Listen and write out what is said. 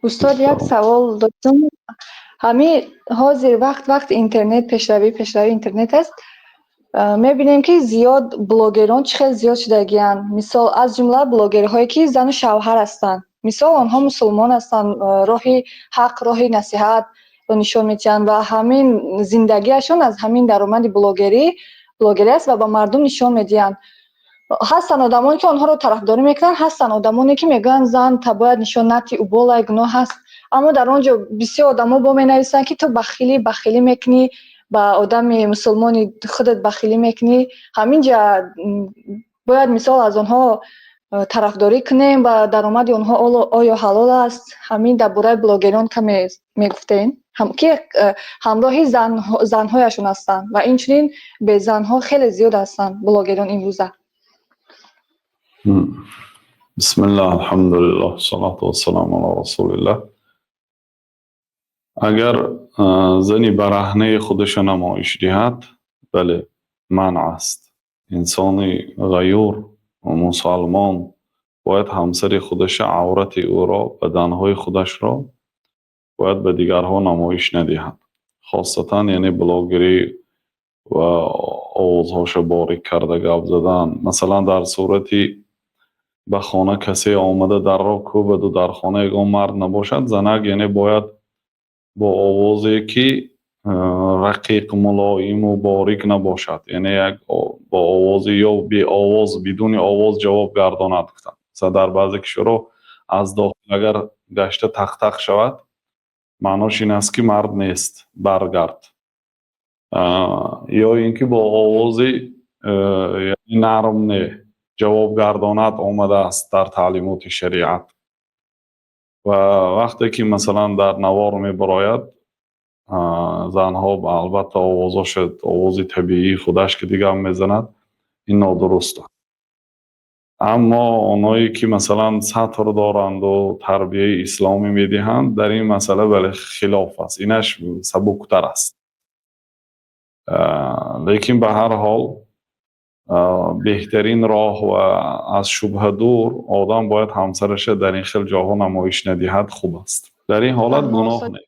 استاد یک سوال داشتم. همین حاضر وقت اینترنت پیشروی اینترنت است. می‌بینیم که زیاد بلوگران خیلی زیاد شدگیان. مثال از جمله بلوگرهایی که زن و شوهر هستند. مثال آنها مسلمان هستند، راه حق، راه نصیحت نشان می‌دهند و همین زندگیشون از همین درآمد بلوگری است و به مردم نشان می‌دهند. هستن آدمانی که آنها رو طرفداری میکنن، هستن آدمانی که میگن زن باید نشانتی او بالای گناه هست، اما در آنجا بسیار آدما با مینویسن که تو بخیلی میکنی، با آدم مسلمانی خودت بخیلی میکنی. همینجا باید مثال از آنها طرفداری کنیم و درآمد آنها آیا حلال است. همین درباره بلاگران که میگفتین هم که همراهی زنهایشون هستن و اینچنین به زنها خیلی زیاد هستن بلاگران این روزه. بسم الله الحمد لله والصلاة والسلام علی رسول الله. اگر زنی برهنه خودش نمایش دهد، بله منع است. انسانی غیور و مسلمان باید همسر خودش عورت او را، بدنهای خودش را باید به دیگرها نمایش ندهد. خاصتا یعنی بلاگری و آوازهاش باریک کرده گپ زدن. مثلا در صورتی به خانه کسی آمده در را کوبد و در خانه یگان مرد نباشد، زنک یعنی باید با آوازی که رقیق ملایم و باریک نباشد، یعنی یک با آوازی یا بی آواز بدون آواز جواب گرداند. مثلا در بعضی کشورها از داخل اگر گشته تق تق شود، معناش این است که مرد نیست، برگرد. یا اینکه با آوازی یعنی نرم نه جواب گرداند آمده است در تعلیمات شریعت. و وقتی که مثلا در نوار می براید، زنها البته آوازی طبیعی خودش که دیگه هم میزند، این نادرسته. اما اونایی که مثلا سطر دارند و تربیه اسلامی میدهند، در این مسئله بله خلاف است، اینش سبکتر است. لیکن به هر حال بهترین راه و از شبهه دور آدم باید همسرش در این خیل جاها نمایش ندهد خوب است. در این حالت گناه نیست.